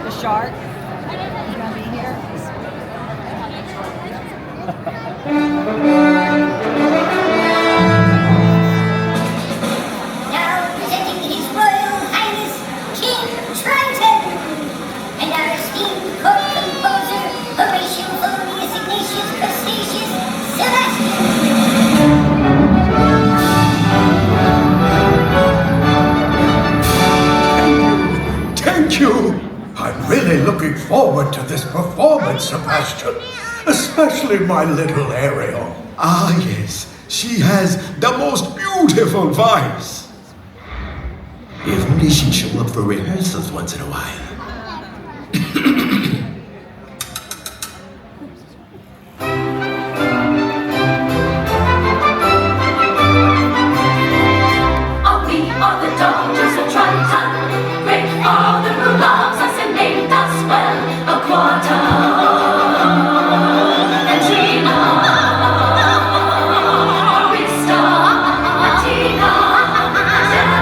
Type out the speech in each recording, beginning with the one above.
The shark is going to be here. Now presenting His Royal Highness King Triton and our esteemed court composer, Horatio Felonius Ignatius Crustaceus Sebastian. Thank you! I'm really looking forward to this performance, Sebastian. Especially my little Ariel. Ah, yes. She has the most beautiful voice. If only she'd show up for rehearsals once in a while. We are the daughters of Triton. Great Father who loves us and named us well. Aquata and Trina, Arista, Athena, Stella.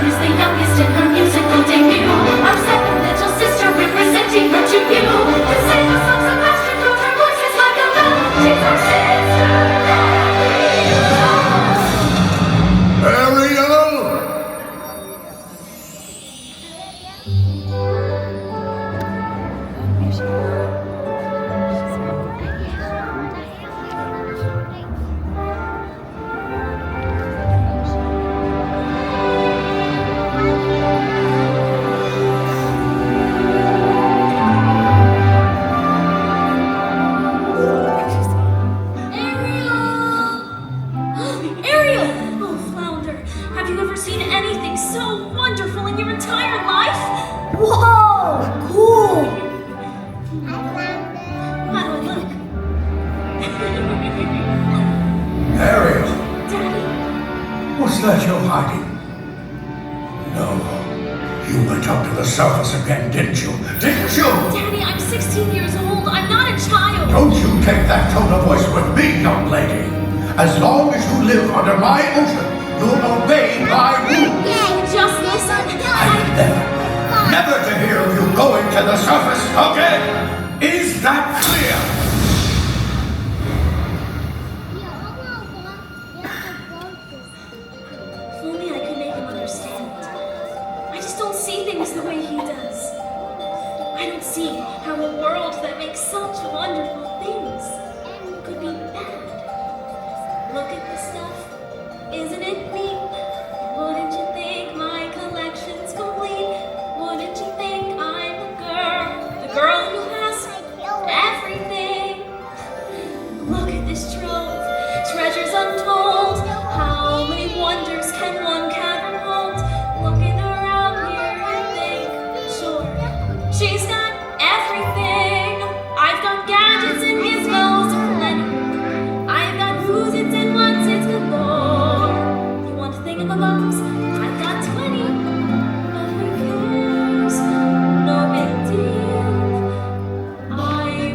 Is the youngest in her musical debut. Our second little sister representing her to you. To sing a song, Sebastian throws her voices like a bell. She's our sister. Ariel! Ariel! Oh, Flounder, have you ever seen anything so wonderful in your entire life? Whoa! Cool! How do I look? Ariel, Daddy? what's that you're hiding? No. You went up to the surface again, didn't you? Didn't you? Daddy, I'm 16 years old. I'm not a child. Don't you take that tone of voice with me, young lady. As long as you live under my ocean, you'll obey my rules. Just listen. And never to hear of you going to the surface again. Is that clear? If only I could make him understand. I just don't see things the way he does. I don't see how a world that makes such wonderful things could be bad. Look at this stuff. Isn't it neat? Wouldn't you think my collection's complete? Wouldn't you think I'm the girl who has everything? Look at this trove, treasures untold. How many wonders can one cavern hold? Looking around here, I think, sure, she's got everything. I've got gadgets and gizmos aplenty. I've got who's its and what's its galore. You want a thing of a bums? I've got 20. But who cares? No big deal. I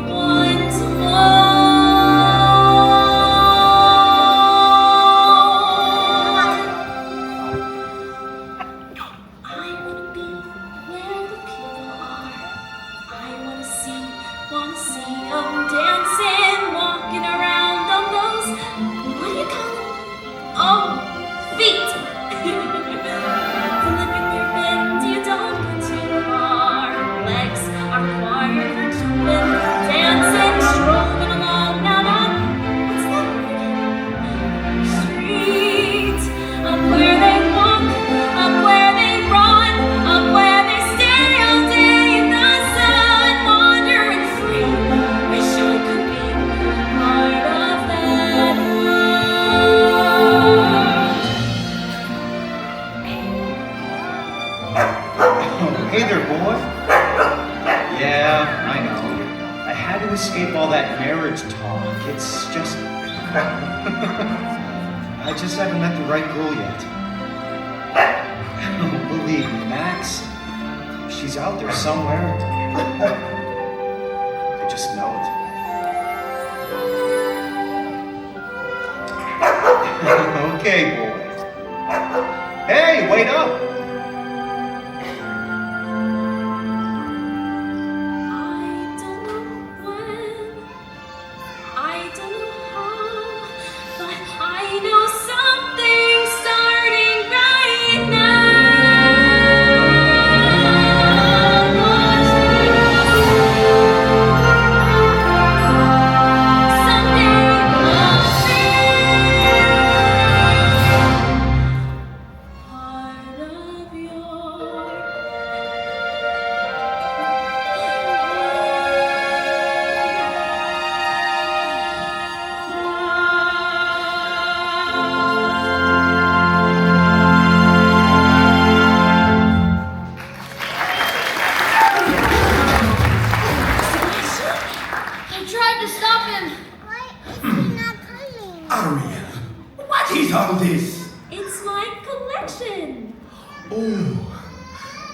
want more. I want to be where the people are. I want to see them dancing, walking around on those, what do you call them? Oh, feet. Flip in your bend, you don't go too far. Legs are required for jumping, dancing, strolling along. Now, what's that word again? Street. Up where they walk, up where they run, up where they stay all day in the sun, wandering free. Wish I could be part of that Oh, hey there, boy. Yeah, I know. I had to escape all that marriage talk. It's just... I just haven't met the right girl yet. Believe me, Max. She's out there somewhere. I just know it. Okay, boy. Hey, wait up!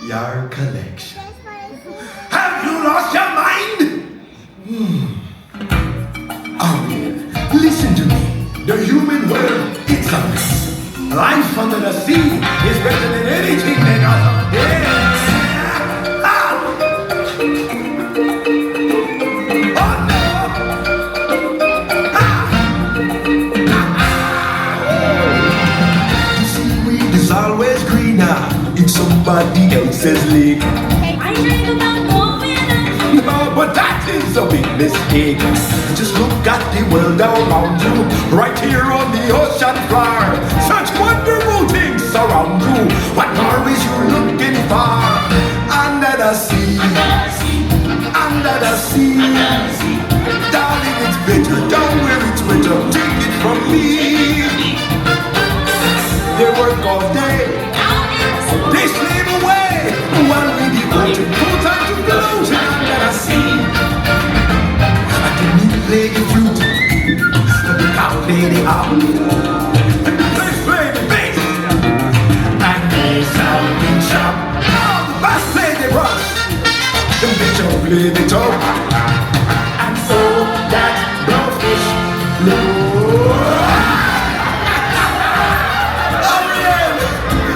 your collection. Have you lost your mind? Oh, listen to me. The human world, it's a mess. Life under the sea is better than anything they got up there. Ah! Oh no! Ah! Seaweed is always greener in somebody else's lake. I dream about going up. No, but that is a big mistake. Just look at the world around you, right here on the ocean floor. Such wonderful things surround you. What more is you looking for? Under the sea, under the sea. Darling, it's better down where it's wetter. Take it from me. They work all day, they slave away, while we devote full time to floating under the sea. I didn't play the flute, the cow play the harp, and the bass play the bass, and they sell the chop. Now the bass play the brush, the bishop play the top, and so that blowfish blow.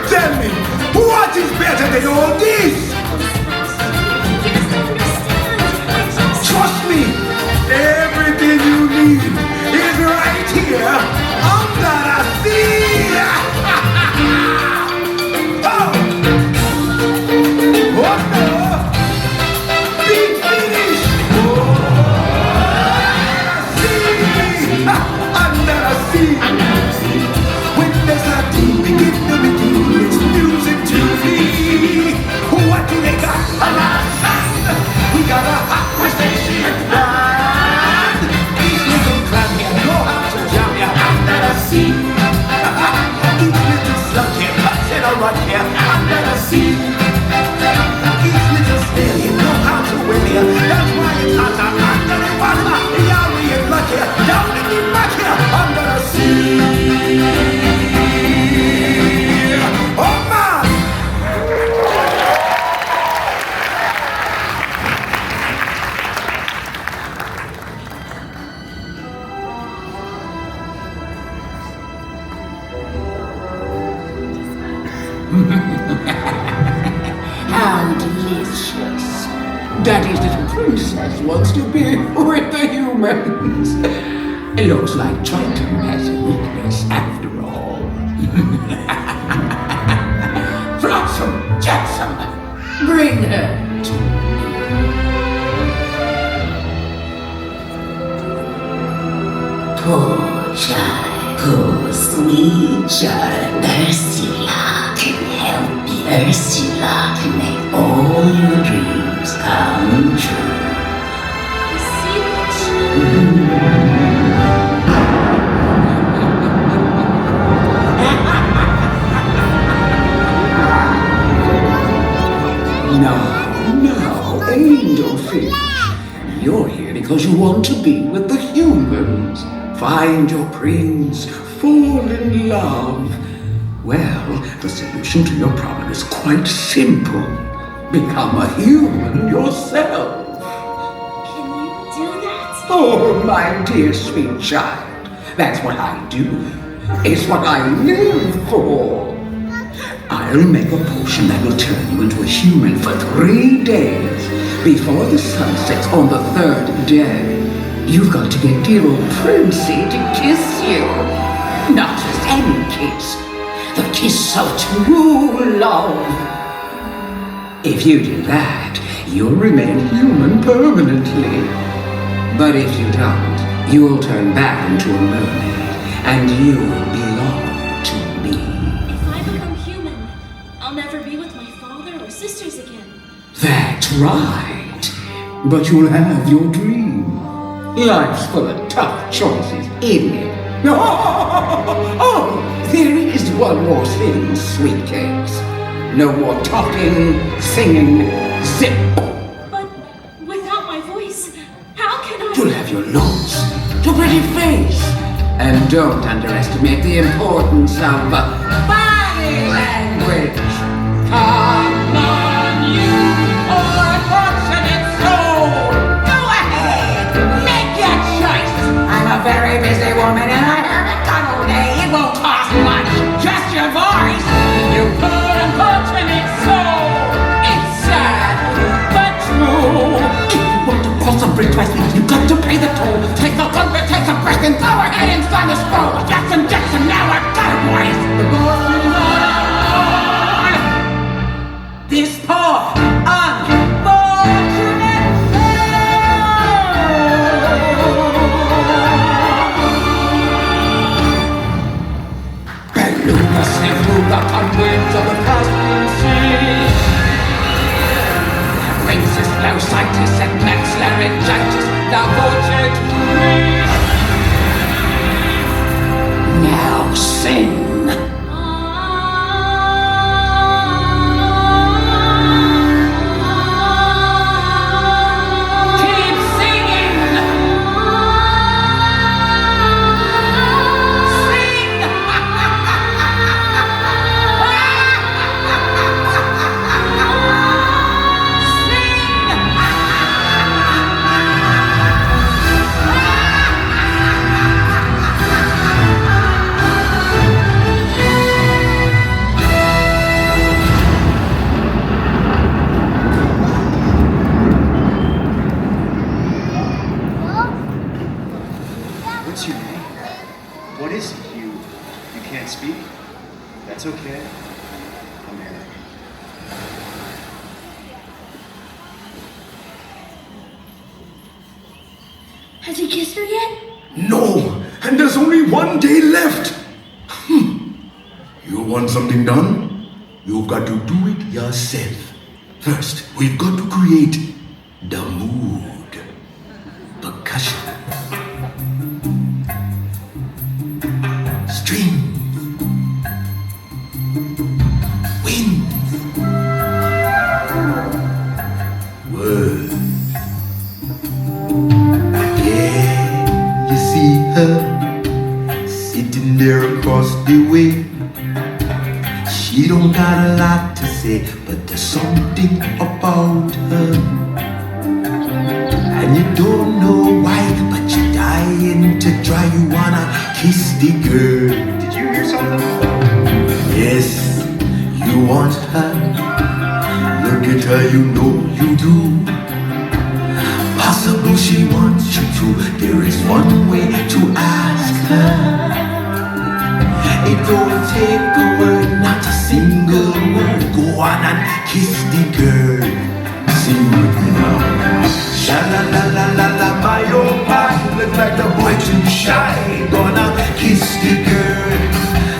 Tell me, what is better than all this? Trust me, everything you need is right here under the sea. Oh! Oh no! Big finish! Under the sea! When there's a deep begin to begin, it's music to me. What do they got? A lot of sand. We got a hot crustacean band. Each little clam here know how to jam ya under the sea. Each little slug here cuts in a run here under the sea. Each little snail here know how to win here. That's why it's hot under the water. Yeah, we in luck here, down in the muck here under the sea. Oh man! How delicious. Daddy's little princess wants to be with the humans. It looks like Triton has a weakness after all. Blossom, Jackson, bring her to me. Poor child, poor sweet child. Ursula can help you. Ursula can make all your dreams come true. No, angel fish. You're here because you want to be with the humans. Find your prince, fall in love. Well, the solution to your problem is quite simple. Become a human yourself. Can you do that? Oh, my dear sweet child. That's what I do. It's what I live for. I'll make a potion that will turn you into a human for 3 days. Before the sun sets on the 3rd day, you've got to get dear old Princey to kiss you. Not just any kiss. The kiss of true love. If you do that, you'll remain human permanently. But if you don't, you'll turn back into a mermaid, and you will belong to me. If I become human, I'll never be with my father or sisters again. That's right. But you'll have your dream. Life's full of tough choices, isn't it? Oh, there is one more thing, sweet cakes. No more talking, singing, zip. But without my voice, how can I... You'll have your looks, your pretty face. And don't underestimate the importance of body language. Come on. got to pay the toll. Take a look, take a breath, and throw her head inside the scroll. Jackson, now I got it, boys. The boys on this poor, unfortunate Beluga sailed through the conduits of the Caspian Sea. Racist, low scientists, and max laryngitis. Now Voyage, now sing. Keep singing. Sing. What's your name? What is it? You can't speak? That's okay. I'm Eric. Has he kissed her yet? No, and there's only one day left. You want something done? You've got to do it yourself. First, we've got to create the mood. Percussion. Strings. Winds. Words. Yeah, you see her sitting there across the way. She don't got a lot to say, but there's something about her. And you don't know why, but you're dying to try. You wanna kiss the girl. Did you hear something? Yes, you want her. Look at her, you know you do. Possible she wants you to. There is one way to ask her. It don't take a word, not a single word. Go on and kiss the girl. Sing with me now. Sha la la la la la, my oh my. Look like the boy too shy. Gonna kiss the girl.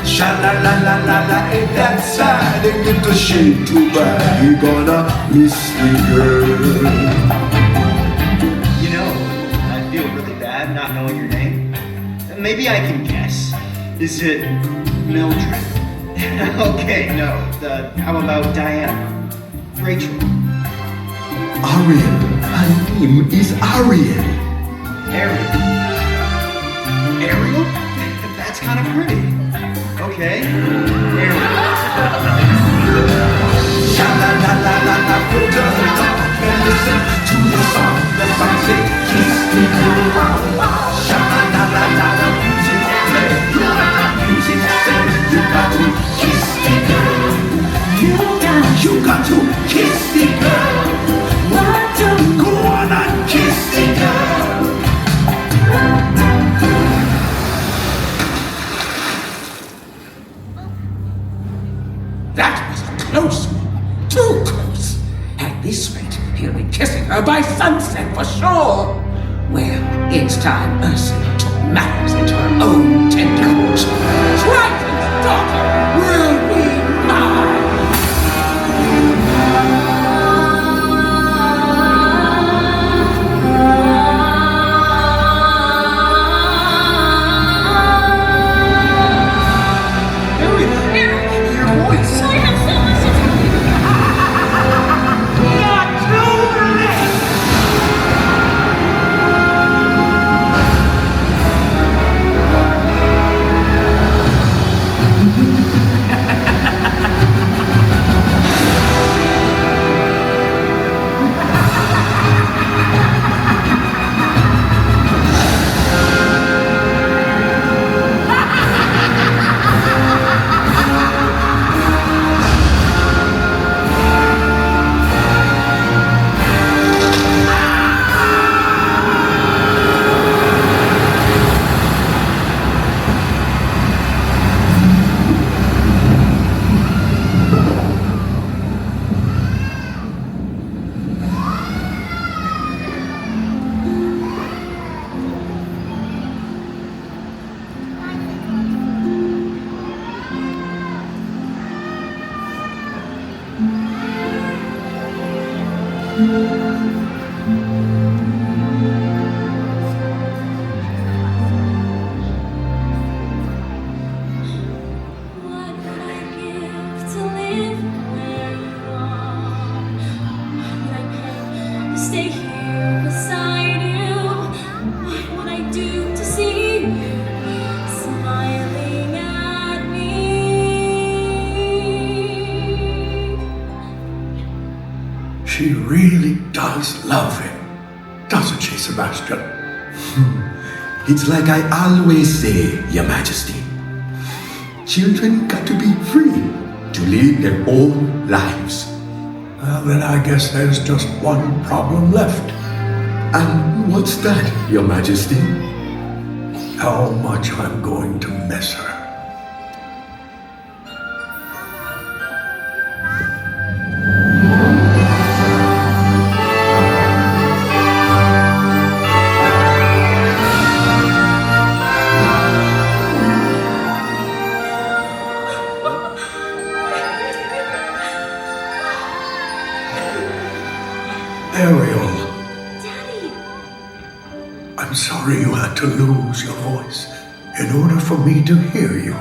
Sha la la la la la, ain't that sad? Ain't it a shame too bad? You gonna miss the girl. You know, I feel really bad not knowing your name. Maybe I can guess. Is it Mildred? Okay, no. How about Diana? Rachel? Ariel. Her name is Ariel. Ariel? Ariel? That's kind of pretty. Okay. Ariel. Sha la la la la la, put your hands up and listen to the song. The song says, kiss the girl. Sha la la la la, the music play. You got the music say, you got to kiss the girl. You got to kiss the girl. Go on and kiss the girl. That was a close one. Too close. At this rate, he'll be kissing her by sunset for sure. Well, it's time Ursula took matters into her own tentacles. Triton's daughter will be mine. Eric, your voice. I have so much to tell you. Not too late. What would I give to live where you are? What would I pay to stay here beside you? What would I do to see you smiling at me? She really does love him, doesn't she, Sebastian? It's like I always say, Your Majesty. Children got to be free to live their own lives. Well, then I guess there's just one problem left. And what's that, Your Majesty? How much I'm going to miss her. Ariel, Daddy! I'm sorry you had to lose your voice in order for me to hear you.